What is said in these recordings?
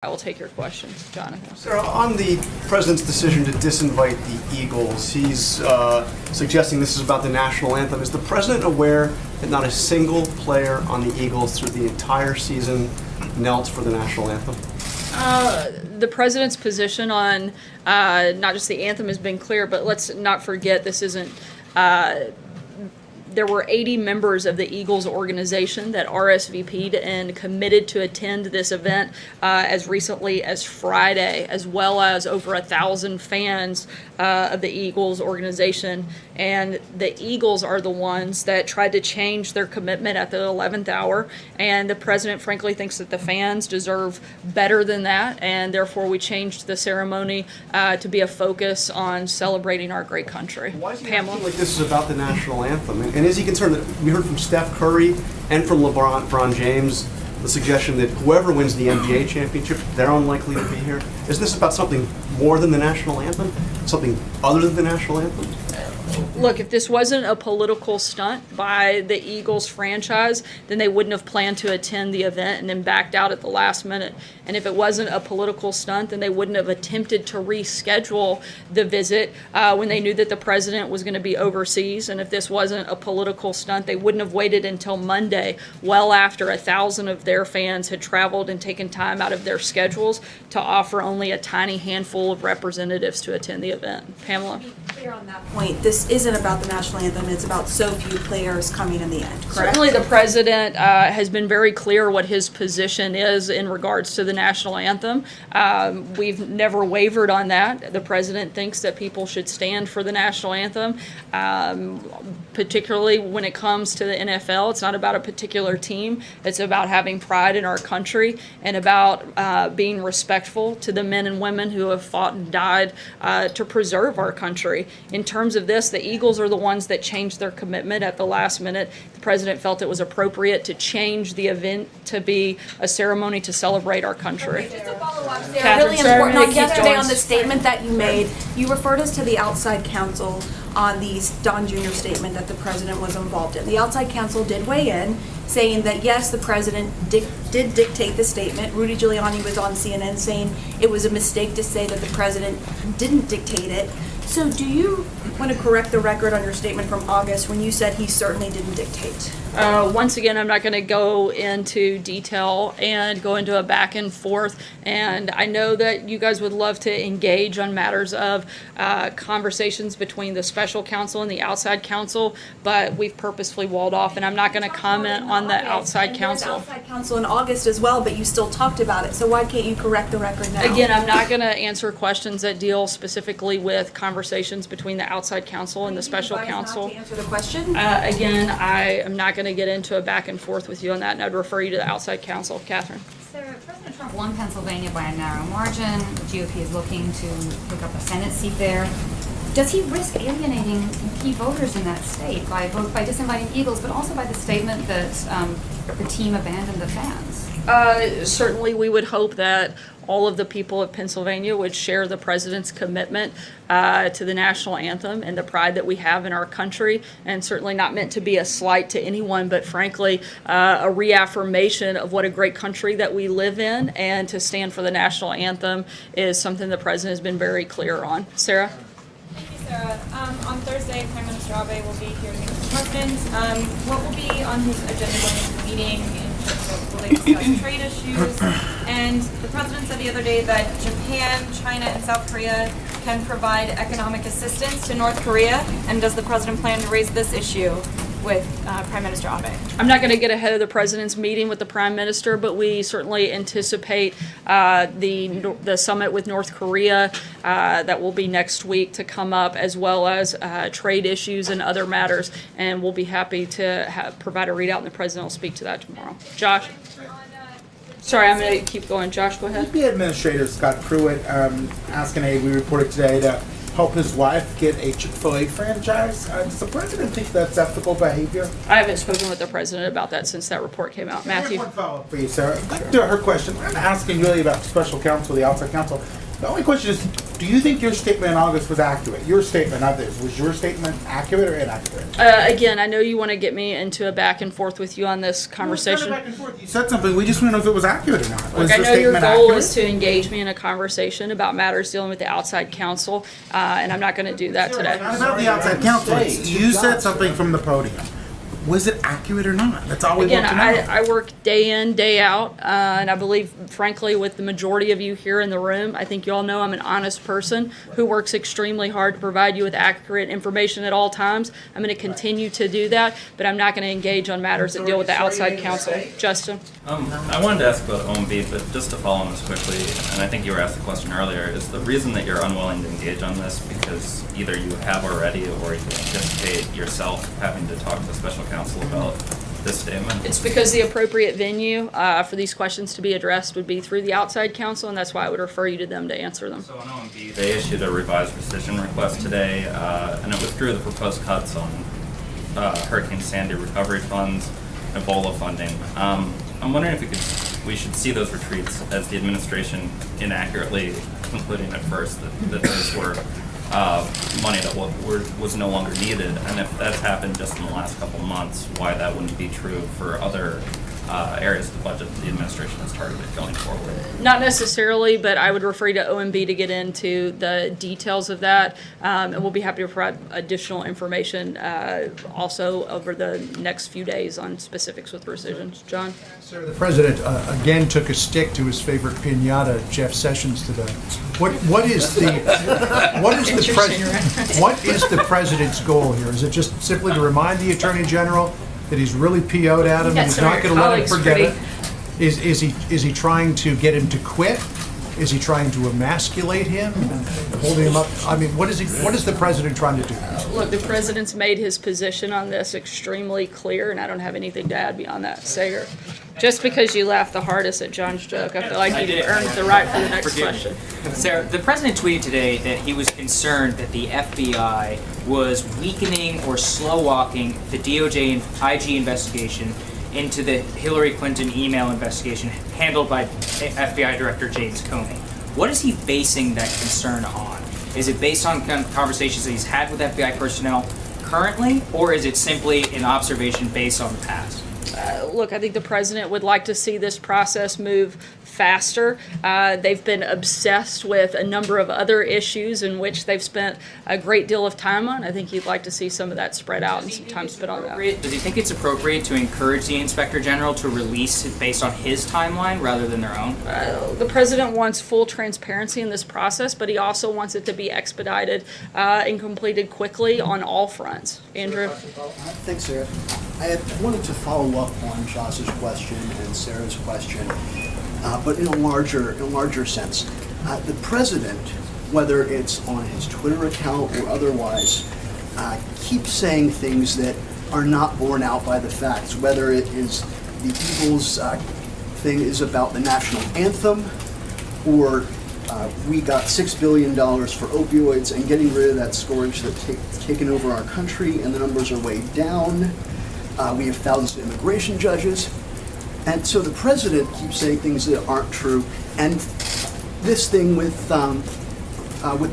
I will take your questions, Jonathan. Sarah, on the president's decision to disinvite the Eagles, he's suggesting this is about the national anthem. Is the president aware that not a single player on the Eagles through the entire season knelt for the national anthem? The president's position on not just the anthem has been clear, but let's not forget this isn't. There were 80 members of the Eagles organization that RSVP'd and committed to attend this event as recently as Friday, as well as over 1,000 fans of the Eagles organization. And the Eagles are the ones that tried to change their commitment at the 11th hour. And the president, frankly, thinks that the fans deserve better than that. And therefore, we changed the ceremony to be a focus on celebrating our great country. Why is he Pamela? acting like this is about the national anthem? And is he concerned that we heard from Steph Curry and from LeBron James the suggestion that whoever wins the NBA championship, they're unlikely to be here? Is this about something more than the national anthem? Something other than the national anthem? Look, if this wasn't a political stunt by the Eagles franchise, then they wouldn't have planned to attend the event and then backed out at the last minute. And if it wasn't a political stunt, then they wouldn't have attempted to reschedule the visit when they knew that the president was going to be overseas. And if this wasn't a political stunt, they wouldn't have waited until Monday, well after 1,000 of their fans had traveled and taken time out of their schedules to offer only a tiny handful of representatives to attend the event. Pamela? To be clear on that point, this isn't about the national anthem, it's about so few players coming in the end, correct? Certainly the president has been very clear what his position is in regards to the national anthem. We've never wavered on that. The president thinks that people should stand for the national anthem, particularly when it comes to the NFL. It's not about a particular team. It's about having pride in our country and about being respectful to the men and women who have fought and died to preserve our country. In terms of this, the Eagles are the ones that changed their commitment at the last minute. The president felt it was appropriate to change the event to be a ceremony to celebrate our country. Just to follow up, Sarah, Catherine, really sorry, I'm important gonna on keep yesterday going. on the statement that you made, you referred us to the outside counsel on the Don Jr. statement that the president was involved in. The outside counsel did weigh in, saying that yes, the president did dictate the statement. Rudy Giuliani was on CNN saying it was a mistake to say that the president didn't dictate it. So do you want to correct the record on your statement from August when you said he certainly didn't dictate? Once again, I'm not going to go into detail and go into a back and forth. And I know that you guys would love to engage on matters of conversations between the special counsel and the outside counsel, but we've purposefully walled off, and I'm not going to comment on the outside counsel. Outside counsel in August as well, but you still talked about it. So why can't you correct the record now? Again, I'm not going to answer questions that deal specifically with conversations between the outside counsel and the special counsel. Not to answer the question? Again, I am not going to get into a back and forth with you on that, and I'd refer you to the outside counsel. Catherine. Sarah, President Trump won Pennsylvania by a narrow margin. The GOP is looking to pick up a Senate seat there. Does he risk alienating key voters in that state by disinviting Eagles, but also by the statement that the team abandoned the fans? Certainly, we would hope that all of the people of Pennsylvania would share the president's commitment to the national anthem and the pride that we have in our country, and certainly not meant to be a slight to anyone, but frankly, a reaffirmation of what a great country that we live in, and to stand for the national anthem is something the president has been very clear on. Sarah? Thank you, Sarah. On Thursday, Prime Minister Abbott will be here to meet with the president. What will be on his agenda going into the meeting in terms of will they discuss trade issues? And the president said the other day that Japan, China, and South Korea can provide economic assistance to North Korea. And does the president plan to raise this issue with Prime Minister Abe? I'm not going to get ahead of the president's meeting with the prime minister, but we certainly anticipate the summit with North Korea that will be next week to come up, as well as trade issues and other matters, and we'll be happy to provide a readout, and the president will speak to that tomorrow. Josh? Sorry, I'm going to keep going. Josh, go ahead. The Administrator Scott Pruitt asking we reported today to help his wife get a Chick-fil-A franchise. Does the president think that's ethical behavior? I haven't spoken with the president about that since that report came out. I have Matthew? one follow-up for you, Sarah. Back to her question. I'm asking really about the special counsel, the outside counsel. The only question is, do you think your statement in August was accurate? Your statement, not this. Was your statement accurate or inaccurate? Again, I know you want to get me into a back and forth with you on this conversation. Back and forth. You said something. We just want to know if it was accurate or not. Was Look, I know your statement goal accurate? is to engage me in a conversation about matters dealing with the outside counsel, and I'm not going to do that today. Not about the outside counsel. You said something from the podium. Was it accurate or not? That's all we Again, want to know. I work day in, day out, and I believe, frankly, with the majority of you here in the room, I think you all know I'm an honest person who works extremely hard to provide you with accurate information at all times. I'm going to continue to do that, but I'm not going to engage on matters that deal with the outside counsel. Justin? I wanted to ask about OMB, but just to follow on this quickly, and I think you were asked the question earlier, is the reason that you're unwilling to engage on this because either you have already or you anticipate yourself having to talk to special counsel about this statement? It's because the appropriate venue for these questions to be addressed would be through the outside counsel, and that's why I would refer you to them to answer them. So on OMB, they issued a revised rescission request today, and it withdrew the proposed cuts on Hurricane Sandy recovery funds, Ebola funding. I'm wondering if we should see those retreats as the administration inaccurately concluding at first that those were money that was no longer needed, and if that's happened just in the last couple months, why that wouldn't be true for other areas of the budget that the administration has targeted going forward. Not necessarily, but I would refer you to OMB to get into the details of that, and we'll be happy to provide additional information also over the next few days on specifics with rescissions. John? Sir, the president again took a stick to his favorite piñata, Jeff Sessions, today. What is the president's goal here? Is it just simply to remind the attorney general that he's really PO'd at him and he's not going to let him forget it? Is he trying to get him to quit? Is he trying to emasculate him and holding him up? I mean, what is the president trying to do? Look, the president's made his position on this extremely clear, and I don't have anything to add beyond that. Sager, just because you laughed the hardest at John's joke, I feel like you've earned the right for the next question. Sarah, the president tweeted today that he was concerned that the FBI was weakening or slow-walking the DOJ and IG investigation into the Hillary Clinton email investigation handled by FBI Director James Comey. What is he basing that concern on? Is it based on conversations that he's had with FBI personnel currently, or is it simply an observation based on the past? Look, I think the president would like to see this process move faster. They've been obsessed with a number of other issues in which they've spent a great deal of time on. I think he'd like to see some of that spread out and some time spent on that. Does he think it's appropriate to encourage the Inspector General to release it based on his timeline rather than their own? The president wants full transparency in this process, but he also wants it to be expedited and completed quickly on all fronts. Andrew? Thanks, Sarah. I wanted to follow up on Josh's question and Sarah's question, but in a larger sense. The president, whether it's on his Twitter account or otherwise, keeps saying things that are not borne out by the facts, whether it is the Eagles thing is about the national anthem, or we got $6 billion for opioids and getting rid of that scourge that's taken over our country, and the numbers are way down. We have thousands of immigration judges. And so the president keeps saying things that aren't true. And this thing with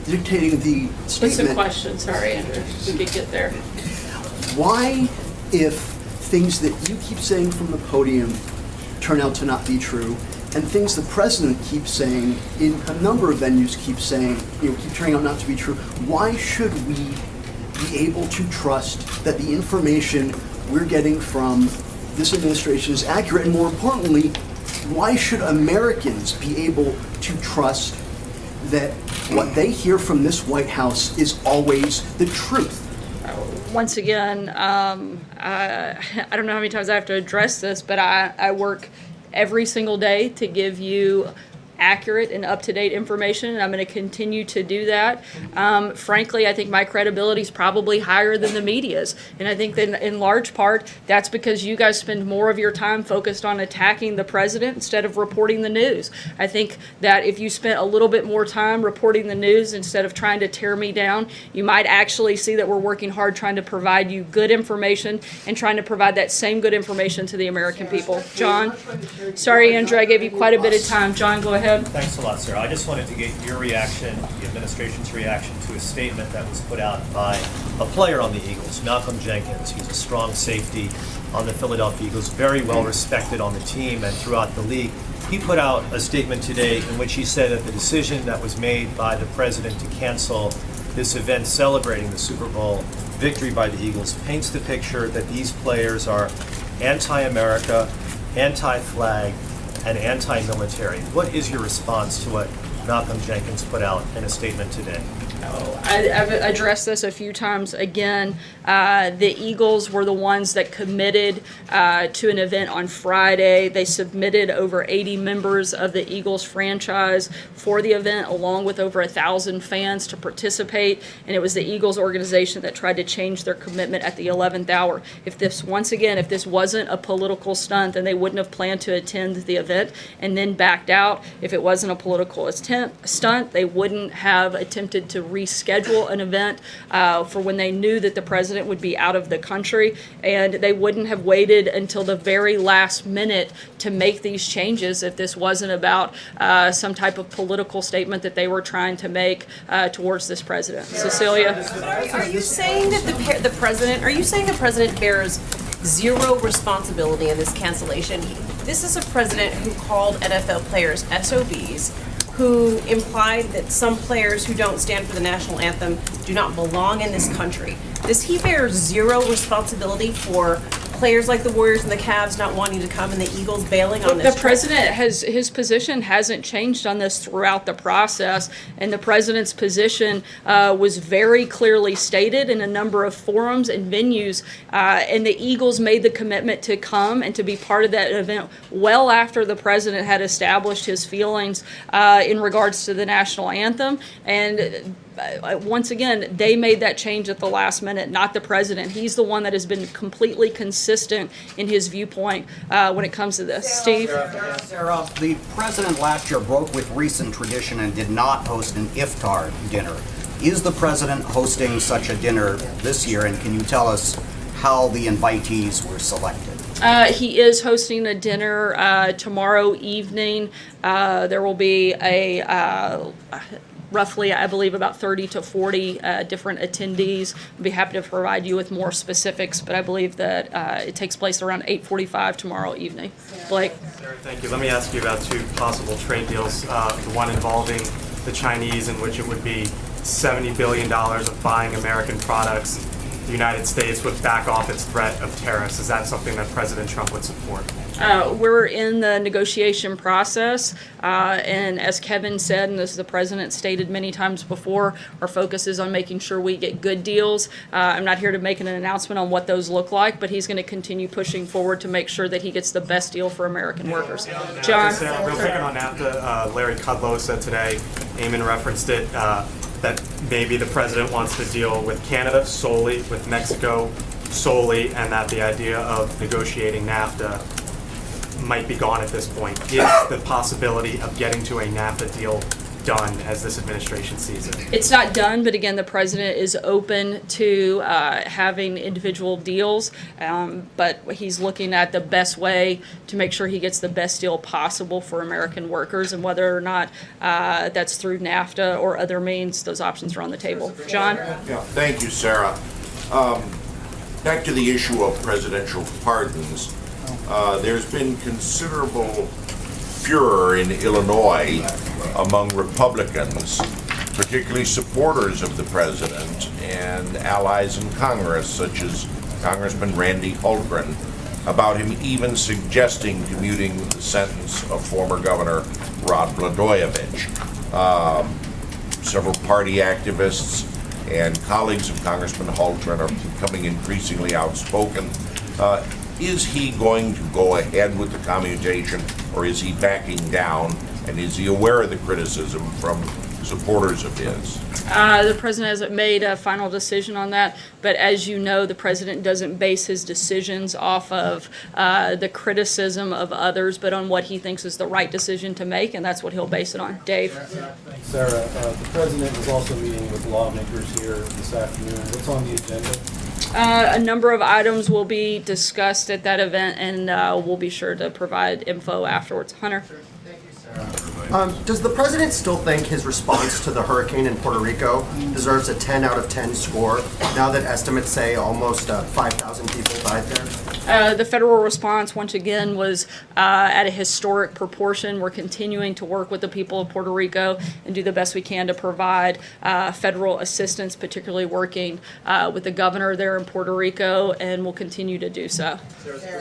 dictating the statement. What's the question? Sorry, Andrew. We could get there. Why, if things that you keep saying from the podium turn out to not be true, and things the president keeps saying in a number of venues keep turning out not to be true, why should we be able to trust that the information we're getting from this administration is accurate? And more importantly, why should Americans be able to trust that what they hear from this White House is always the truth? Once again, I don't know how many times I have to address this, but I work every single day to give you accurate and up-to-date information, and I'm going to continue to do that. Frankly, I think my credibility is probably higher than the media's, and I think that in large part that's because you guys spend more of your time focused on attacking the president instead of reporting the news. I think that if you spent a little bit more time reporting the news instead of trying to tear me down, you might actually see that we're working hard trying to provide you good information and trying to provide that same good information to the American people. John? Sorry, Andrew, I gave you quite a bit of time. John, go ahead. ahead. Thanks a lot, sir. I just wanted to get your reaction, the administration's reaction to a statement that was put out by a player on the Eagles, Malcolm Jenkins. He's a strong safety on the Philadelphia Eagles, very well respected on the team and throughout the league. He put out a statement today in which he said that the decision that was made by the president to cancel this event celebrating the Super Bowl victory by the Eagles paints the picture that these players are anti-America, anti-flag, and anti-military. What is your response to what Malcolm Jenkins put out in a statement today? I've addressed this a few times. Again, the Eagles were the ones that committed to an event on Friday. They submitted over 80 members of the Eagles franchise for the event, along with over 1,000 fans to participate. And it was the Eagles organization that tried to change their commitment at the 11th hour. If this wasn't a political stunt, then they wouldn't have planned to attend the event and then backed out. If it wasn't a political stunt, they wouldn't have attempted to reschedule an event for when they knew that the president would be out of the country, and they wouldn't have waited until the very last minute to make these changes if this wasn't about some type of political statement that they were trying to make towards this president. Cecilia? Are you saying that the president bears zero responsibility in this cancellation? This is a president who called NFL players SOBs, who implied that some players who don't stand for the national anthem do not belong in this country. Does he bear zero responsibility for players like the Warriors and the Cavs not wanting to come and the Eagles bailing on this? The president his position hasn't changed on this throughout the process, and the president's position was very clearly stated in a number of forums and venues, and the Eagles made the commitment to come and to be part of that event well after the president had established his feelings in regards to the national anthem. And once again, they made that change at the last minute, not the president. He's the one that has been completely consistent in his viewpoint when it comes to this. Steve? Sarah, the president last year broke with recent tradition and did not host an Iftar dinner. Is the president hosting such a dinner this year, and can you tell us how the invitees were selected? He is hosting a dinner tomorrow evening. There will be roughly, I believe, about 30 to 40 different attendees. I'd be happy to provide you with more specifics, but I believe that it takes place around 8:45 tomorrow evening. Blake? Sarah, thank you. Let me ask you about two possible trade deals. The one involving the Chinese, in which it would be $70 billion of buying American products. The United States would back off its threat of tariffs. Is that something that President Trump would support? We're in the negotiation process, and as Kevin said, and as the president stated many times before, our focus is on making sure we get good deals. I'm not here to make an announcement on what those look like, but he's going to continue pushing forward to make sure that he gets the best deal for American workers. John? Real quick on NAFTA, Larry Kudlow said today, Eamon referenced it, that maybe the president wants to deal with Canada solely, with Mexico solely, and that the idea of negotiating NAFTA might be gone at this point. Is the possibility of getting to a NAFTA deal done as this administration sees it? It's not done, but again, the president is open to having individual deals, but he's looking at the best way to make sure he gets the best deal possible for American workers, and whether or not that's through NAFTA or other means, those options are on the table. John? Yeah, thank you, Sarah. Back to the issue of presidential pardons. There's been considerable furor in Illinois among Republicans, particularly supporters of the president and allies in Congress, such as Congressman Randy Hultgren, about him even suggesting commuting the sentence of former Governor Rod Blagojevich. Several party activists and colleagues of Congressman Hultgren are becoming increasingly outspoken. Is he going to go ahead with the commutation, or is he backing down, and is he aware of the criticism from supporters of his? The president hasn't made a final decision on that, but as you know, the president doesn't base his decisions off of the criticism of others, but on what he thinks is the right decision to make, and that's what he'll base it on. Dave? Thanks, Sarah. The president is also meeting with lawmakers here this afternoon. What's on the agenda? A number of items will be discussed at that event, and we'll be sure to provide info afterwards. Hunter? Thank you, Sarah. Does the president still think his response to the hurricane in Puerto Rico deserves a 10 out of 10 score now that estimates say almost 5,000 people died there? The federal response, once again, was at a historic proportion. We're continuing to work with the people of Puerto Rico and do the best we can to provide federal assistance, particularly working with the governor there in Puerto Rico, and we'll continue to do so.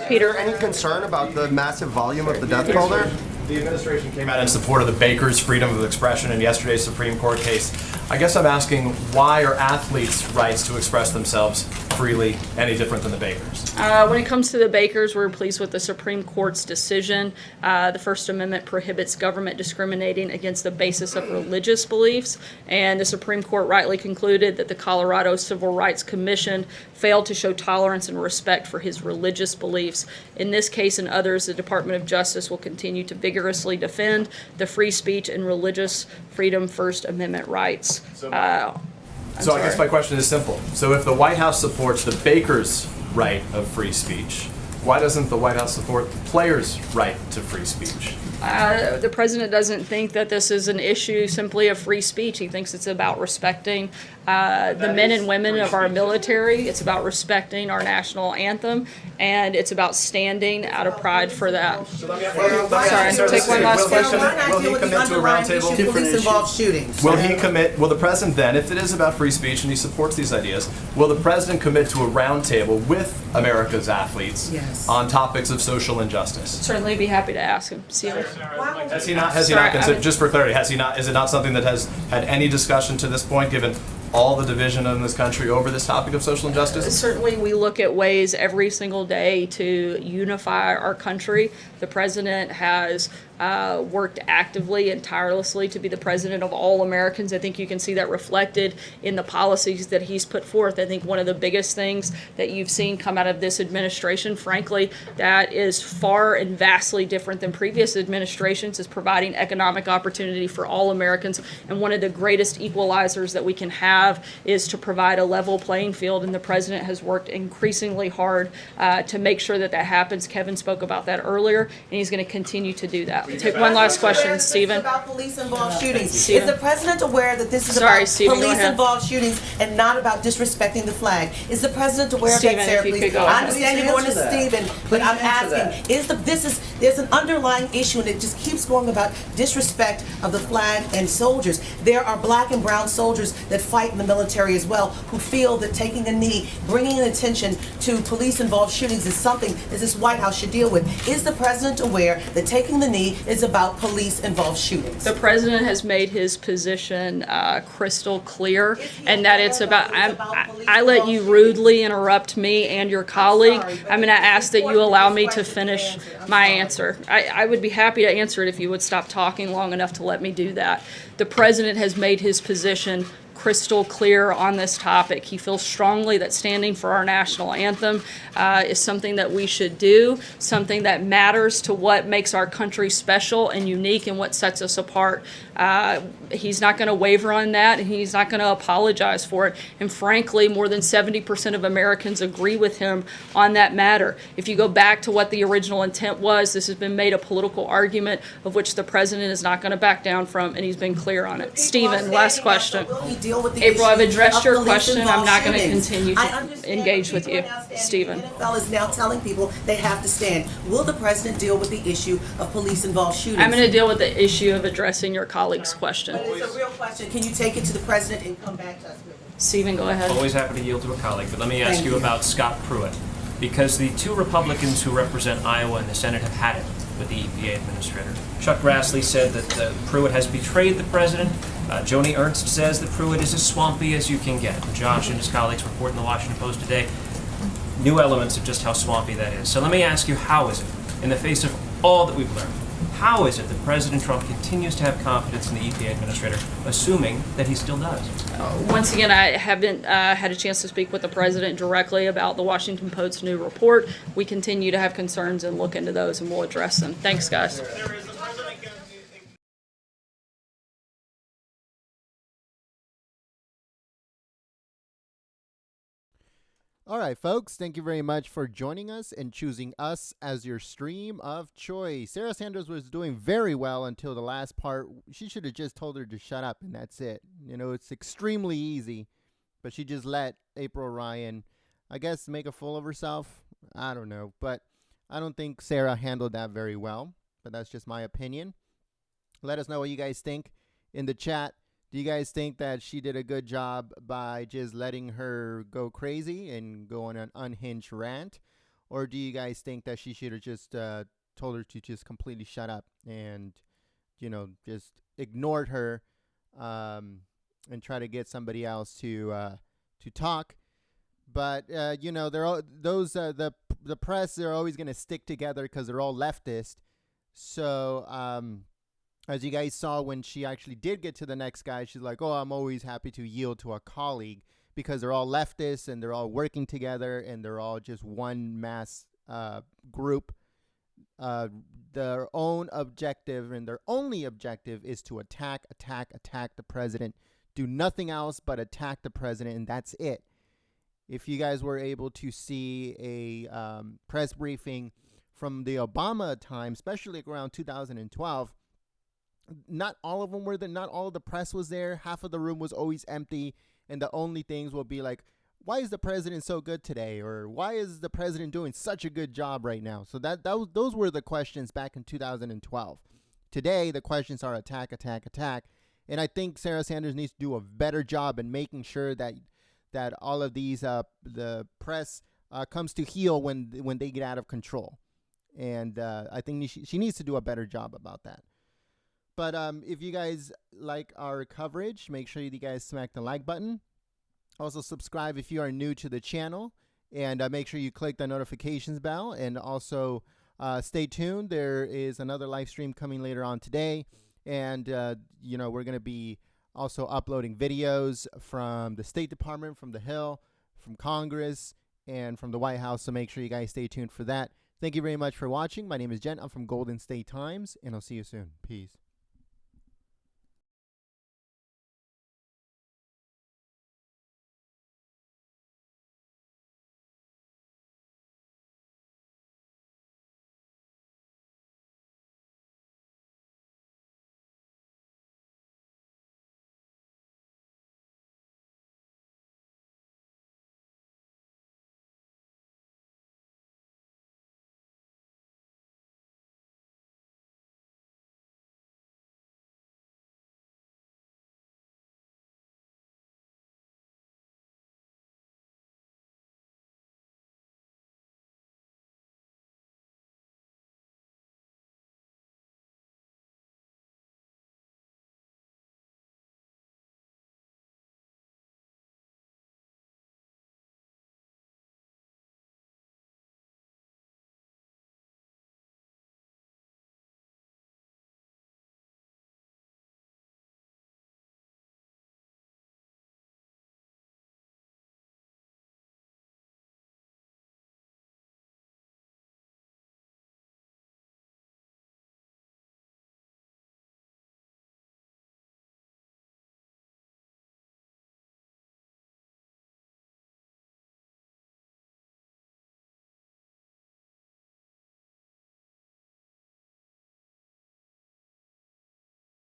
Peter, any concern about the massive volume of the death toll there? The administration came out in support of the bakers' freedom of expression in yesterday's Supreme Court case. I guess I'm asking, why are athletes' rights to express themselves freely any different than the bakers? When it comes to the bakers, we're pleased with the Supreme Court's decision. The First Amendment prohibits government discriminating against the basis of religious beliefs, and the Supreme Court rightly concluded that the Colorado Civil Rights Commission failed to show tolerance and respect for his religious beliefs. In this case and others, the Department of Justice will continue to vigorously defend the free speech and religious freedom First Amendment rights. So I guess my question is simple. So if the White House supports the bakers' right of free speech, why doesn't the White House support the players' right to free speech? The president doesn't think that this is an issue simply of free speech. He thinks it's about respecting the men and women of our military. It's about respecting our national anthem, and it's about standing out of pride for that. Sorry, take one last question. Will he commit to a roundtable? Police-involved shootings. Will the president then, if it is about free speech and he supports these ideas, will the president commit to a roundtable with America's athletes on topics of social injustice? Certainly be happy to ask him. See you. Has he not considered, just for clarity, is it not something that has had any discussion to this point, given all the division in this country over this topic of social injustice? Certainly we look at ways every single day to unify our country. The president has worked actively and tirelessly to be the president of all Americans. I think you can see that reflected in the policies that he's put forth. I think one of the biggest things that you've seen come out of this administration, frankly, that is far and vastly different than previous administrations, is providing economic opportunity for all Americans. And one of the greatest equalizers that we can have is to provide a level playing field, and the president has worked increasingly hard to make sure that that happens. Kevin spoke about that earlier, and he's going to continue to do that. Take one last question, Stephen. About police-involved shootings. Stephen. Is the president aware that this is Sorry, about Stephen, go ahead. police-involved shootings and not about disrespecting the flag? Is the president aware Stephen, of that, Sarah, if you please? could go I ahead. understand you're going to Stephen, but I'm asking, there's an underlying issue, and it just keeps going about disrespect of the flag and soldiers. There are black and brown soldiers that fight in the military as well, who feel that taking a knee, bringing an attention to police-involved shootings is something that this White House should deal with. Is the president aware that taking the knee is about police-involved shootings? The president has made his position crystal clear, and that it's about, I let you rudely interrupt me and your colleague. I'm going to ask that you allow me to finish my answer. I would be happy to answer it if you would stop talking long enough to let me do that. The president has made his position crystal clear on this topic. He feels strongly that standing for our national anthem is something that we should do, something that matters to what makes our country special and unique and what sets us apart. He's not going to waver on that, and he's not going to apologize for it. And frankly, more than 70% of Americans agree with him on that matter. If you go back to what the original intent was, this has been made a political argument of which the president is not going to back down from, and he's been clear on it. Stephen, last question. April, I've addressed your question. I'm not going to continue to engage with you. Stephen. The NFL is now telling people they have to stand. Will the president deal with the issue of police-involved shootings? I'm going to deal with the issue of addressing your colleague's question. But it's a real question. Can you take it to the president and come back to us with it? Stephen, go ahead. Always happy to yield to a colleague, but let me ask you about Scott Pruitt, because the two Republicans who represent Iowa in the Senate have had it with the EPA administrator. Chuck Grassley said that Pruitt has betrayed the president. Joni Ernst says that Pruitt is as swampy as you can get. Josh and his colleagues report in the Washington Post today new elements of just how swampy that is. So let me ask you, how is it, in the face of all that we've learned, how is it that President Trump continues to have confidence in the EPA administrator, assuming that he still does? Once again, I haven't had a chance to speak with the president directly about the Washington Post's new report. We continue to have concerns and look into those, and we'll address them. Thanks, guys. All right, folks, thank you very much for joining us and choosing us as your stream of choice. Sarah Sanders was doing very well until the last part. She should have just told her to shut up, and that's it. You know, it's extremely easy, but she just let April Ryan, I guess, make a fool of herself. I don't know, but I don't think Sarah handled that very well, but that's just my opinion. Let us know what you guys think in the chat. Do you guys think that she did a good job by just letting her go crazy and go on an unhinged rant? Or do you guys think that she should have just told her to just completely shut up and, you know, just ignored her and try to get somebody else to talk? But, you know, they're all, those the press, they're always going to stick together because they're all leftist. So, as you guys saw, when she actually did get to the next guy, she's like, oh, I'm always happy to yield to a colleague, because they're all leftists and they're all working together and they're all just one mass group. Their own objective and their only objective is to attack the president. Do nothing else but attack the president, and that's it. If you guys were able to see a press briefing from the Obama time, especially around 2012, not all of them were there. Not all of the press was there. Half of the room was always empty. And the only things will be like, why is the president so good today? Or why is the president doing such a good job right now? So those were the questions back in 2012. Today, the questions are attack. And I think Sarah Sanders needs to do a better job in making sure that all of these, the press comes to heel when they get out of control. And I think she needs to do a better job about that. But if you guys like our coverage, make sure you guys smack the like button. Also subscribe if you are new to the channel. And make sure you click the notifications bell. And also stay tuned. There is another live stream coming later on today. And, you know, we're going to be also uploading videos from the State Department, from the Hill, from Congress, and from the White House. So make sure you guys stay tuned for that. Thank you very much for watching. My name is Jen. I'm from Golden State Times. And I'll see you soon. Peace.